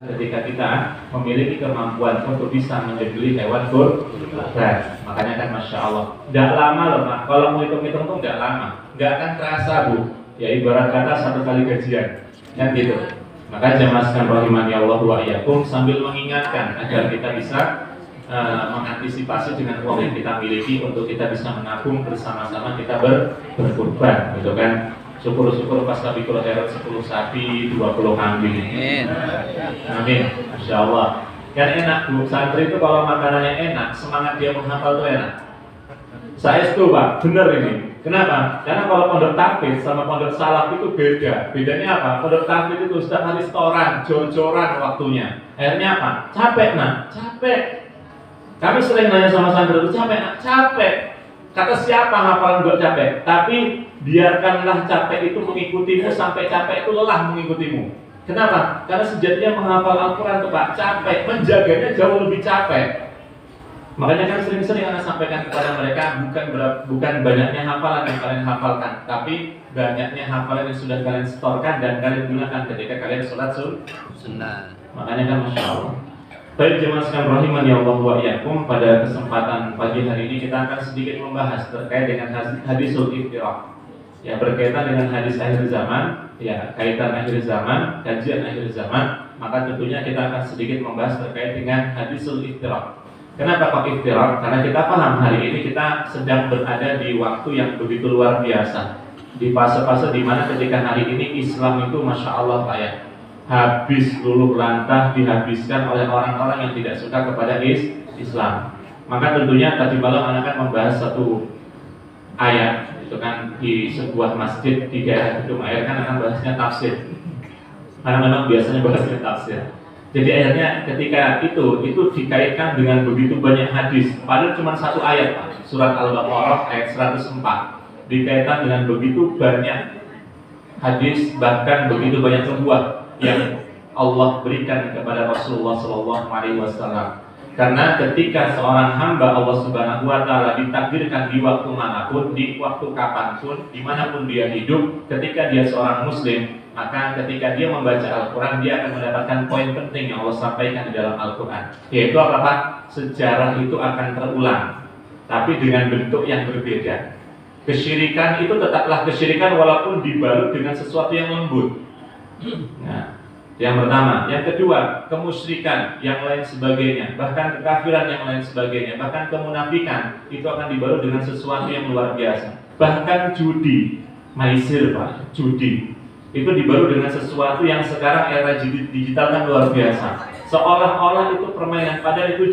Ketika kita memiliki kemampuan untuk bisa menyembelih hewan kurban, makanya kan masya Allah, tidak lama loh Pak. Kalau mau hitung-hitung tuh tidak lama, nggak akan terasa Bu. Ya ibarat kata satu kali gajian, kan gitu. Maka jamaah sekalian rahimani Allah wa iyyakum, sambil mengingatkan agar kita bisa mengantisipasi dengan uang yang kita miliki untuk kita bisa menabung bersama-sama kita berkurban, gitu kan. Syukur-syukur pas Sabikul Khairat 10 sapi, 20 kambing. Amin. Masya Allah. Kan enak Bu, santri itu kalau makanannya enak, semangat dia menghafal itu enak. Saya itu Pak, bener ini. Kenapa? Karena kalau pondok tahfidz sama pondok salaf itu beda. Bedanya apa? Pondok tahfidz itu setiap hari setoran, jor-joran waktunya. Akhirnya apa? Capek nak, capek. Kami sering nanya sama santri itu, capek nak, capek. Kata siapa hafalan gak capek? Tapi biarkanlah capek itu mengikutimu sampai capek itu lelah mengikutimu. Kenapa? Karena sejatinya menghafal Al-Quran itu Pak capek, menjaganya jauh lebih capek. Makanya kan sering-sering anak sampaikan kepada mereka bukan banyaknya hafalan yang kalian hafalkan, tapi banyaknya hafalan yang sudah kalian setorkan dan kalian gunakan ketika kalian sholat sunnah. Makanya kan masya Allah. Baik jemaah sekalian rahimani Allah wa iyyakum, pada kesempatan pagi hari ini kita akan sedikit membahas terkait dengan hadisul iftiraq. Ya, berkaitan dengan hadis akhir zaman, ya, kaitan akhir zaman, kajian akhir zaman, maka tentunya kita akan sedikit membahas terkait dengan hadisul iftiraq. Kenapa kok iftiraq? Karena kita paham hari ini kita sedang berada di waktu yang begitu luar biasa, di fase-fase di mana ketika hari ini Islam itu masya Allah Pak ya, habis luluh lantah dihabiskan oleh orang-orang yang tidak suka kepada Islam. Maka tentunya tadi malam anak akan membahas satu ayat itu kan di sebuah masjid di daerah Gedung Air, kan akan bahasnya tafsir. Karena memang biasanya bahasnya tafsir. Jadi akhirnya ketika itu dikaitkan dengan begitu banyak hadis, padahal cuma satu ayat Pak, surat Al-Baqarah ayat 104, dikaitkan dengan begitu banyak hadis, bahkan begitu banyak nubuat yang Allah berikan kepada Rasulullah SAW. Karena ketika seorang hamba Allah Subhanahu Wa Taala ditakdirkan di waktu manapun, di waktu kapanpun, dimanapun dia hidup, ketika dia seorang Muslim, maka ketika dia membaca Al-Quran dia akan mendapatkan poin penting yang Allah sampaikan di dalam Al-Quran, yaitu apa Pak? Sejarah itu akan terulang, tapi dengan bentuk yang berbeda. Kesyirikan itu tetaplah kesyirikan walaupun dibalut dengan sesuatu yang lembut. Nah, yang pertama, yang kedua, kemusyrikan yang lain sebagainya, bahkan kekafiran yang lain sebagainya, bahkan kemunafikan itu akan dibalut dengan sesuatu yang luar biasa. Bahkan judi, maisir Pak, judi itu dibalut dengan sesuatu yang sekarang era digital kan luar biasa. Seolah-olah itu permainan, padahal itu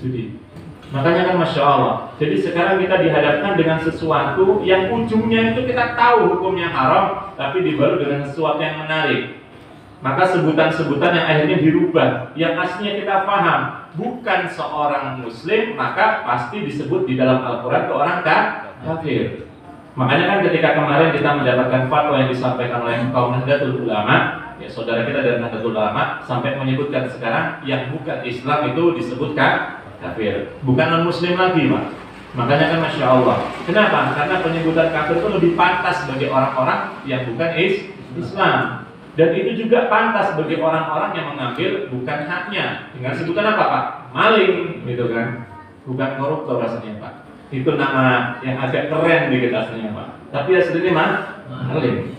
judi. Makanya kan masya Allah. Jadi sekarang kita dihadapkan dengan sesuatu yang ujungnya itu kita tahu hukumnya haram, tapi dibalut dengan sesuatu yang menarik. Maka sebutan-sebutan yang akhirnya dirubah, yang aslinya kita paham bukan seorang Muslim, maka pasti disebut di dalam Al-Quran ke orang kafir. Makanya kan ketika kemarin kita mendapatkan fatwa yang disampaikan oleh kaum Nahdlatul Ulama, ya saudara kita dari Nahdlatul Ulama, sampai menyebutkan sekarang yang bukan Islam itu disebutkan kafir, bukan non-Muslim lagi Pak. Makanya kan masya Allah. Kenapa? Karena penyebutan kafir itu lebih pantas bagi orang-orang yang bukan Islam. Dan itu juga pantas bagi orang-orang yang mengambil bukan haknya dengan sebutan apa Pak? Maling, gitu kan? Bukan koruptor rasanya Pak. Itu nama yang agak keren dikit aslinya Pak. Tapi aslinya maling.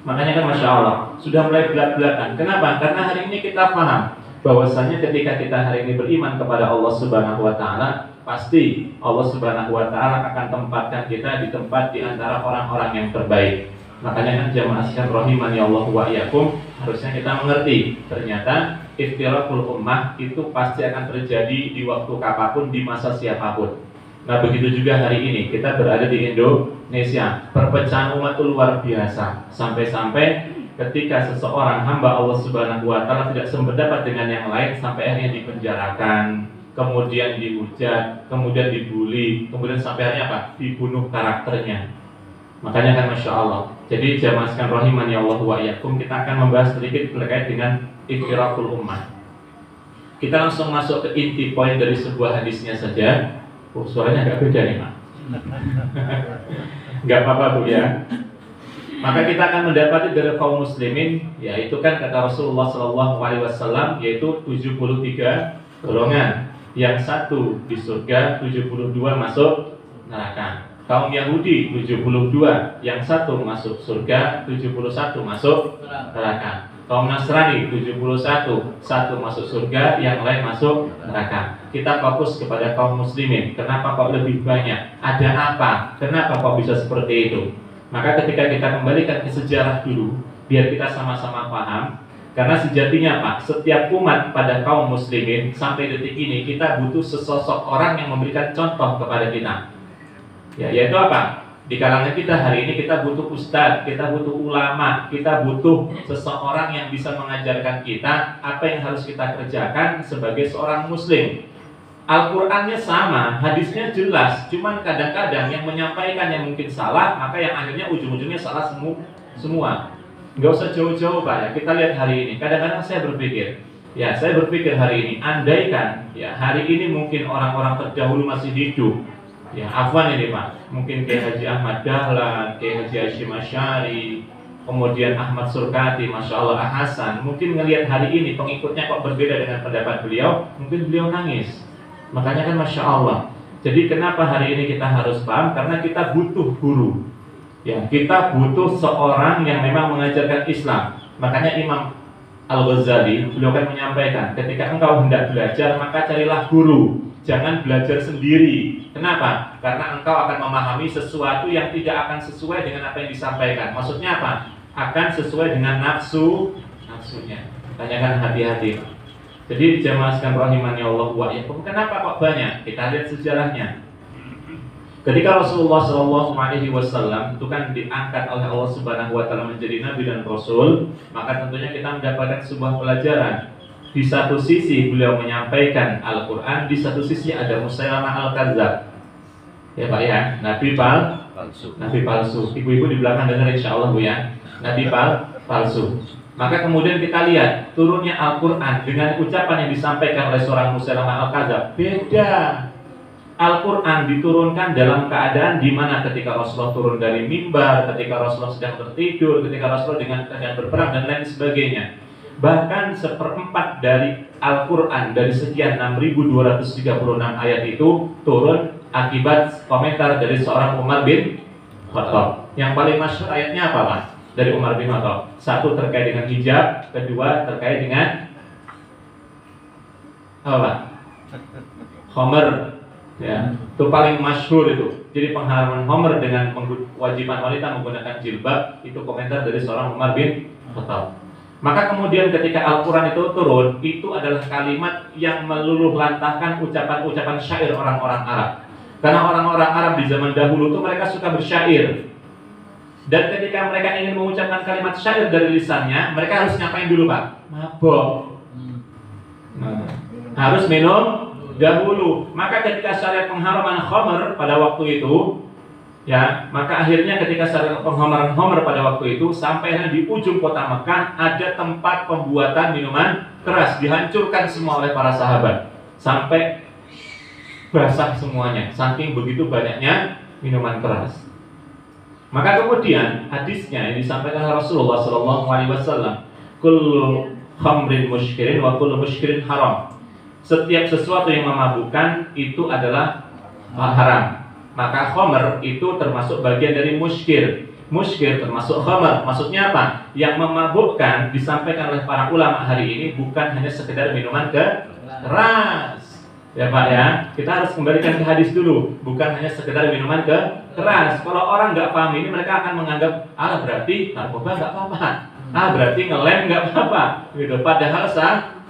Makanya kan masya Allah sudah mulai belak-belakan. Kenapa? Karena hari ini kita paham bahwasanya ketika kita hari ini beriman kepada Allah Subhanahu Wa Taala, pasti Allah Subhanahu Wa Taala akan tempatkan kita di tempat di antara orang-orang yang terbaik. Makanya kan jamaah sekalian rahimani Allah wa iyyakum, harusnya kita mengerti ternyata iftiraqul ummah itu pasti akan terjadi di waktu kapanpun, di masa siapapun. Nah begitu juga hari ini kita berada di Indonesia, perpecahan umat itu luar biasa, sampai-sampai ketika seseorang hamba Allah Subhanahu Wa Taala tidak sependapat dengan yang lain, sampai akhirnya dipenjarakan, kemudian dihujat, kemudian dibully, kemudian sampai akhirnya apa? Dibunuh karakternya. Makanya kan masya Allah. Jadi jamaah sekalian rahimani Allah wa iyyakum, kita akan membahas sedikit terkait dengan iftiraqul ummah. Kita langsung masuk ke inti poin dari sebuah hadisnya saja. Suaranya agak beda nih Mak. Gak apa-apa Bu ya. Maka kita akan mendapati dari kaum muslimin, yaitu kan kata Rasulullah SAW, yaitu 73 golongan. Yang satu di surga, 72 masuk neraka. Kaum Yahudi 72, yang satu masuk surga, 71 masuk neraka. Kaum Nasrani 71, satu masuk surga, yang lain masuk neraka. Kita fokus kepada kaum muslimin. Kenapa kok lebih banyak? Ada apa? Kenapa kok bisa seperti itu? Maka ketika kita kembalikan ke sejarah dulu, biar kita sama-sama paham. Karena sejatinya Pak, setiap umat pada kaum muslimin sampai detik ini kita butuh sesosok orang yang memberikan contoh kepada kita. Ya, yaitu apa? Di kalangan kita hari ini kita butuh ustadz, kita butuh ulama, kita butuh seseorang yang bisa mengajarkan kita apa yang harus kita kerjakan sebagai seorang muslim. Al-Qur'annya sama, hadisnya jelas, cuman kadang-kadang yang menyampaikan yang mungkin salah, maka yang akhirnya ujung-ujungnya salah semua. Nggak usah jauh-jauh Pak ya, kita lihat hari ini. Kadang-kadang saya berpikir hari ini, andaikan ya hari ini mungkin orang-orang terdahulu masih hidup, ya afwan ini Pak, mungkin kayak Haji Ahmad Dahlan, kayak Haji Hashim Asy'ari, kemudian Ahmad Surkati, Masya Allah Hasan, mungkin ngelihat hari ini pengikutnya kok berbeda dengan pendapat beliau, mungkin beliau nangis. Makanya kan Masya Allah. Jadi kenapa hari ini kita harus paham? Karena kita butuh guru. Ya, kita butuh seorang yang memang mengajarkan Islam. Makanya Imam Al-Ghazali beliau kan menyampaikan, ketika engkau hendak belajar maka carilah guru, jangan belajar sendiri. Kenapa? Karena engkau akan memahami sesuatu yang tidak akan sesuai dengan apa yang disampaikan. Maksudnya apa? Akan sesuai dengan nafsunya. Tanyakan hati-hati. Jadi jamaah sekalian rahimani Allah wa iyyakum, kenapa kok banyak? Kita lihat sejarahnya. Ketika Rasulullah SAW itu kan diangkat oleh Allah Subhanahu Wa Taala menjadi Nabi dan Rasul, maka tentunya kita mendapatkan sebuah pelajaran. Di satu sisi beliau menyampaikan Al-Quran, di satu sisi ada Musailamah Al-Kadzab. Ya Pak ya, Nabi palsu. Ibu-ibu di belakang dengar insya Allah Bu ya, Nabi palsu. Maka kemudian kita lihat turunnya Al-Quran dengan ucapan yang disampaikan oleh seorang Musailamah Al-Kadzab beda. Al-Quran diturunkan dalam keadaan di mana ketika Rasulullah turun dari mimbar, ketika Rasulullah sedang tertidur, ketika Rasulullah dengan keadaan berperang dan lain sebagainya. Bahkan seperempat dari Al-Quran dari sekian 6.236 ayat itu turun akibat komentar dari seorang Umar bin Khattab. Yang paling masyhur ayatnya apa Pak? Dari Umar bin Khattab. Satu terkait dengan hijab, kedua terkait dengan apa Pak? Khamr. Ya, itu paling masyhur itu. Jadi pengharaman Homer dengan kewajiban wanita menggunakan jilbab itu komentar dari seorang Umar bin Khattab. Maka kemudian ketika Al-Quran itu turun, itu adalah kalimat yang meluluh lantahkan ucapan-ucapan syair orang-orang Arab. Karena orang-orang Arab di zaman dahulu itu mereka suka bersyair. Dan ketika mereka ingin mengucapkan kalimat syair dari lisannya, mereka harus ngapain dulu Pak? Mabok. Harus minum dahulu. Maka ketika syariat pengharaman khamr pada waktu itu, ya, maka akhirnya ketika syariat pengharaman khamr pada waktu itu sampai di ujung kota Mekah ada tempat pembuatan minuman keras, dihancurkan semua oleh para sahabat sampai basah semuanya, saking begitu banyaknya minuman keras. Maka kemudian hadisnya yang disampaikan oleh Rasulullah SAW, kullu khamrin muskirin wa kullu muskirin haram. Setiap sesuatu yang memabukkan itu adalah haram. Maka khamr itu termasuk bagian dari muskir. Muskir termasuk khamr. Maksudnya apa? Yang memabukkan disampaikan oleh para ulama hari ini bukan hanya sekedar minuman keras. Ya Pak ya, kita harus kembalikan ke hadis dulu. Bukan hanya sekedar minuman keras. Kalau orang nggak paham ini, mereka akan menganggap berarti narkoba nggak apa-apa. Berarti ngelem nggak apa-apa. Gitu. Padahal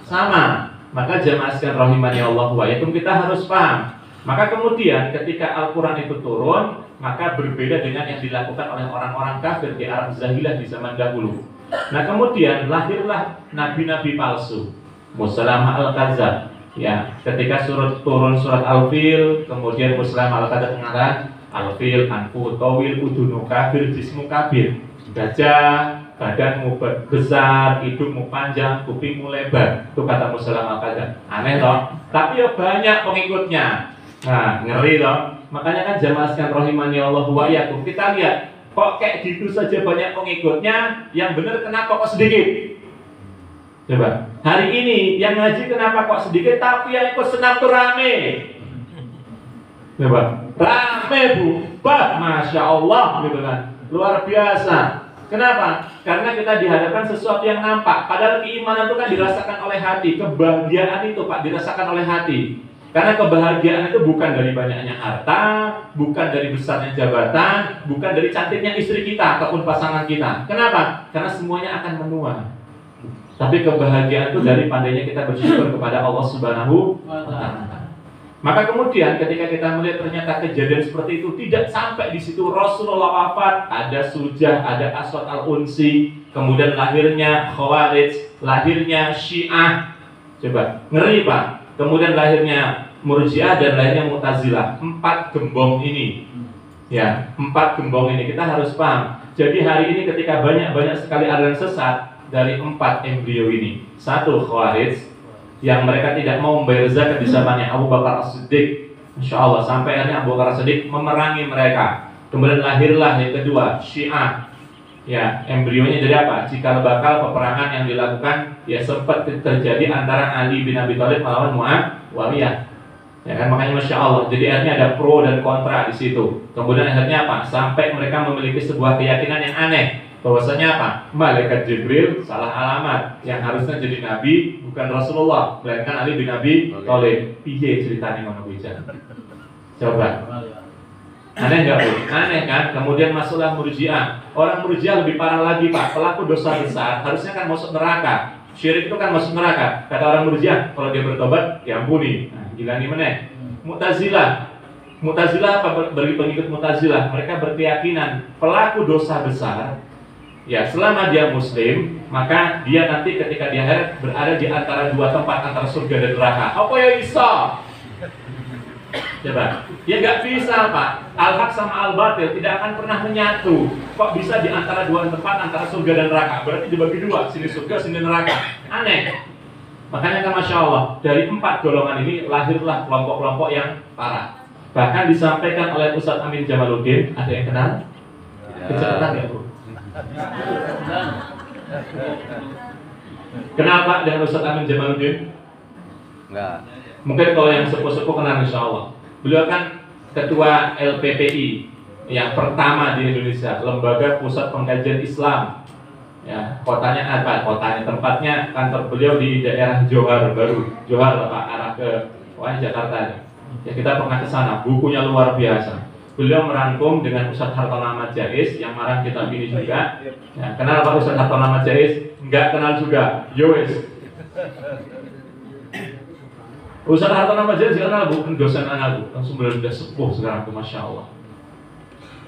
sama. Maka jamaah sekalian rahimani Allah wa iyyakum, kita harus paham. Maka kemudian ketika Al-Quran itu turun, maka berbeda dengan yang dilakukan oleh orang-orang kafir di Arab Zahilah di zaman dahulu. Nah kemudian lahirlah nabi-nabi palsu, Musailamah Al-Kadzab. Ya, ketika turun surat Al-Fil, kemudian Musailamah Al-Kadzab mengatakan Al-Fil anfu tawil udunu kafir jismu kabir. Gajah, badanmu besar, hidungmu panjang, kupingmu lebar. Itu kata Musailamah Al-Kadzab. Aneh toh? Tapi ya banyak pengikutnya. Nah, ngeri toh. Makanya kan jamaah sekalian rahimani Allah wa iyyakum, kita lihat kok kayak gitu saja banyak pengikutnya, yang benar kenapa kok sedikit? Coba, hari ini yang ngaji kenapa kok sedikit, tapi yang ikut senam tuh rame. Coba, rame bu, bah, masya Allah gitu kan, luar biasa. Kenapa? Karena kita dihadapkan sesuatu yang nampak. Padahal keimanan itu kan dirasakan oleh hati, kebahagiaan itu Pak dirasakan oleh hati. Karena kebahagiaan itu bukan dari banyaknya harta, bukan dari besarnya jabatan, bukan dari cantiknya istri kita ataupun pasangan kita. Kenapa? Karena semuanya akan menua. Tapi kebahagiaan itu dari pandainya kita bersyukur kepada Allah Subhanahu wa Ta'ala. Maka kemudian ketika kita melihat ternyata kejadian seperti itu tidak sampai di situ, Rasulullah wafat, ada Sujah, ada Aswad al-Unsi, kemudian lahirnya Khawarij, lahirnya Syiah. Coba, ngeri Pak. Kemudian lahirnya Murji'ah dan lahirnya Mu'tazilah. 4 gembong ini. Ya, 4 gembong ini kita harus paham. Jadi hari ini ketika banyak sekali aliran sesat dari 4 embrio ini. 1 Khawarij yang mereka tidak mau membayar zakat di zamannya Abu Bakar As-Siddiq. Insya Allah sampai akhirnya Abu Bakar As-Siddiq memerangi mereka. Kemudian lahirlah yang kedua Syiah. Ya, embrionya dari apa? Cikal bakal peperangan yang dilakukan ya sempat terjadi antara Ali bin Abi Thalib melawan Muawiyah. Ya kan, makanya Masya Allah. Jadi akhirnya ada pro dan kontra di situ. Kemudian akhirnya apa? Sampai mereka memiliki sebuah keyakinan yang aneh. Bahwasanya apa? Malaikat Jibril salah alamat. Yang harusnya jadi Nabi bukan Rasulullah, melainkan Ali bin Abi Thalib. Piye ceritanya ngono kuwi? Coba. Aneh nggak Bu? Aneh kan? Kemudian masuklah Murji'ah. Orang Murji'ah lebih parah lagi Pak. Pelaku dosa besar harusnya kan masuk neraka. Syirik itu kan masuk neraka. Kata orang Murji'ah, kalau dia bertobat diampuni. Nah, gila nih meneh. Mu'tazilah apa bagi pengikut Mu'tazilah? Mereka berkeyakinan pelaku dosa besar, ya selama dia Muslim, maka dia nanti ketika di akhirat berada di antara 2 tempat, antara surga dan neraka. Apa ya bisa? Coba, ya nggak bisa Pak. Al-haq sama al-batil tidak akan pernah menyatu. Kok bisa di antara 2 tempat, antara surga dan neraka? Berarti dibagi 2, sini surga, sini neraka. Aneh. Makanya kan Masya Allah, dari 4 golongan ini lahirlah kelompok-kelompok yang parah. Bahkan disampaikan oleh Ustadz Amin Jamaluddin. Ada yang kenal? Kecepatan ya Bu? Kenal Pak dengan Ustadz Amin Jamaluddin? Enggak. Mungkin kalau yang sepuh-sepuh kenal Insya Allah. Beliau kan ketua LPPI yang pertama di Indonesia, Lembaga Pusat Pengkajian Islam. Ya, kotanya apa? Kotanya, tempatnya kantor beliau di daerah Johar Baru. Johar Pak, arah ke Jakarta. Ya kita pernah ke sana. Bukunya luar biasa. Beliau merangkum dengan Ustadz Hartono Ahmad Jais yang marang kitab ini juga. Ya, kenal Pak Ustadz Hartono Ahmad Jais? Enggak kenal juga. Yowes. Ustadz Hartono Ahmad Jais kenal Bu, dosen anak Bu. Langsung beliau sudah sepuh sekarang, Masya Allah.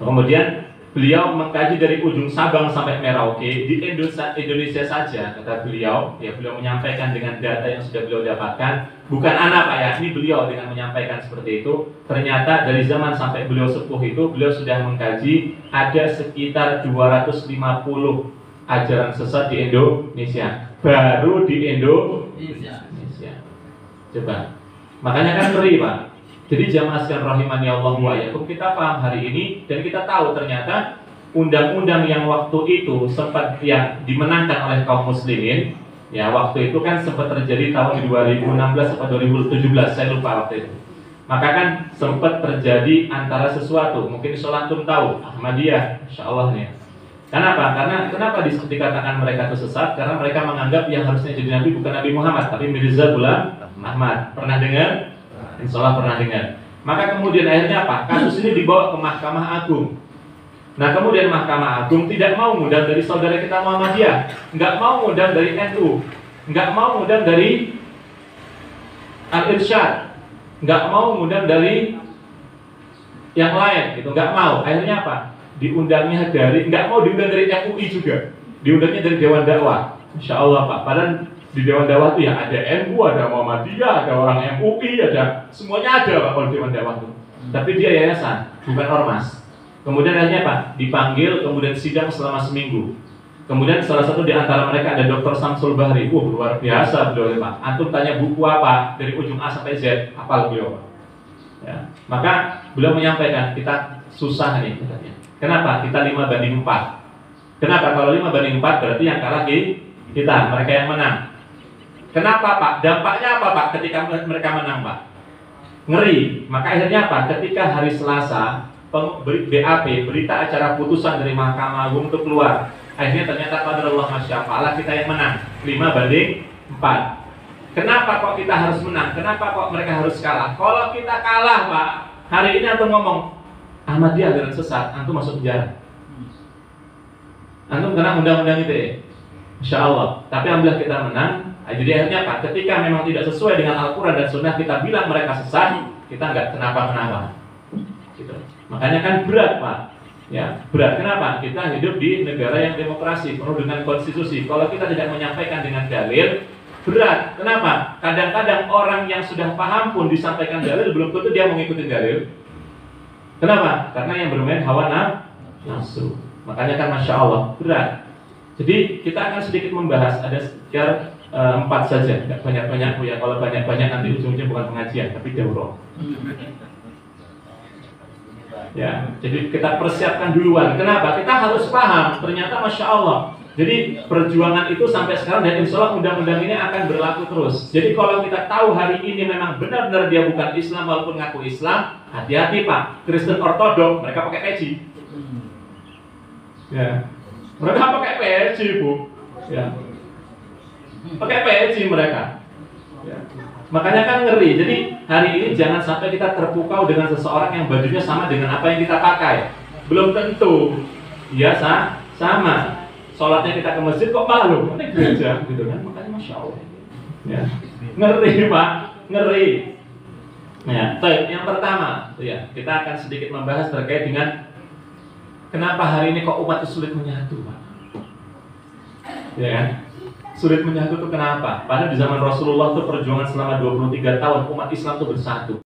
Kemudian beliau mengkaji dari ujung Sabang sampai Merauke di Indonesia saja, kata beliau. Ya, beliau menyampaikan dengan data yang sudah beliau dapatkan. Bukan anak Pak ya, ini beliau dengan menyampaikan seperti itu. Ternyata dari zaman sampai beliau sepuh itu, beliau sudah mengkaji ada sekitar 250 ajaran sesat di Indonesia. Baru di Indonesia. Coba. Makanya kan ngeri Pak. Jadi jamaah sekalian rahimani Allah wa iyyakum, kita paham hari ini dan kita tahu ternyata undang-undang yang waktu itu sempat yang dimenangkan oleh kaum muslimin, ya waktu itu kan sempat terjadi tahun 2016 atau 2017, saya lupa waktu itu. Maka kan sempat terjadi antara sesuatu, mungkin Solantum tahu, Ahmadiyah, insyaallah nih. Kenapa? Karena kenapa dikatakan mereka itu sesat? Karena mereka menganggap yang harusnya jadi nabi bukan Nabi Muhammad, tapi Mirza Ghulam Ahmad. Pernah dengar? Insya Allah pernah dengar. Maka kemudian akhirnya apa? Kasus ini dibawa ke Mahkamah Agung. Nah kemudian Mahkamah Agung tidak mau ngundang dari saudara kita Muhammadiyah, nggak mau ngundang dari NU, nggak mau ngundang dari Al-Irsyad, nggak mau ngundang dari yang lain, gitu, nggak mau. Akhirnya apa? Diundangnya dari, nggak mau diundang dari MUI juga, diundangnya dari Dewan Dakwah. Insya Allah Pak. Padahal di Dewan Dakwah itu ya ada NU, ada Muhammadiyah, ada orang MUI, ada semuanya ada Pak kalau Dewan Dakwah itu. Tapi dia yayasan, bukan ormas. Kemudian akhirnya Pak dipanggil, kemudian sidang selama seminggu. Kemudian salah satu di antara mereka ada Dr. Samsul Bahri. Luar biasa beliau Pak. Antum tanya buku apa dari ujung A sampai Z, hafal beliau Pak. Ya. Maka beliau menyampaikan kita susah nih katanya. Kenapa? Kita 5-4. Kenapa? Kalau 5-4 berarti yang kalah kita, mereka yang menang. Kenapa Pak? Dampaknya apa Pak ketika mereka menang Pak? Ngeri. Maka akhirnya apa? Ketika hari Selasa BAP, berita acara putusan dari Mahkamah Agung itu keluar. Akhirnya ternyata qadarullah masyaallah kita yang menang 5-4. Kenapa kok kita harus menang? Kenapa kok mereka harus kalah? Kalau kita kalah Pak, hari ini antum ngomong Ahmadiyah aliran sesat, antum masuk penjara. Antum kena undang-undang itu ya? Insya Allah. Tapi alhamdulillah kita menang. Jadi akhirnya Pak, ketika memang tidak sesuai dengan Al-Quran dan Sunnah kita bilang mereka sesat, kita nggak kenapa-kenapa. Gitu. Makanya kan berat Pak. Ya, berat. Kenapa? Kita hidup di negara yang demokrasi, penuh dengan konstitusi. Kalau kita tidak menyampaikan dengan dalil, berat. Kenapa? Kadang-kadang orang yang sudah paham pun disampaikan dalil belum tentu dia mau ngikutin dalil. Kenapa? Karena yang bermain hawa nafsu. Makanya kan Masya Allah berat. Jadi kita akan sedikit membahas, ada sekitar 4 saja, nggak banyak-banyak ya. Kalau banyak-banyak nanti ujungnya bukan pengajian tapi daurah. Ya, jadi kita persiapkan duluan. Kenapa? Kita harus paham. Ternyata Masya Allah. Jadi perjuangan itu sampai sekarang dan insya Allah undang-undang ini akan berlaku terus. Jadi kalau kita tahu hari ini memang benar-benar dia bukan Islam walaupun ngaku Islam, hati-hati Pak. Kristen Ortodok mereka pakai peci. Ya, mereka pakai peci Bu. Ya, pakai peci mereka. Ya. Makanya kan ngeri. Jadi hari ini jangan sampai kita terpukau dengan seseorang yang bajunya sama dengan apa yang kita pakai. Belum tentu. Ya sama. Sholatnya kita ke masjid kok malu, ini gereja gitu kan, makanya Masya Allah ya. Ngeri Pak, ngeri ya. Baik, yang pertama ya, kita akan sedikit membahas terkait dengan kenapa hari ini kok umat itu sulit menyatu Pak. Ya kan? Sulit menyatu itu kenapa? Padahal di zaman Rasulullah itu perjuangan selama 23 tahun umat Islam itu bersatu.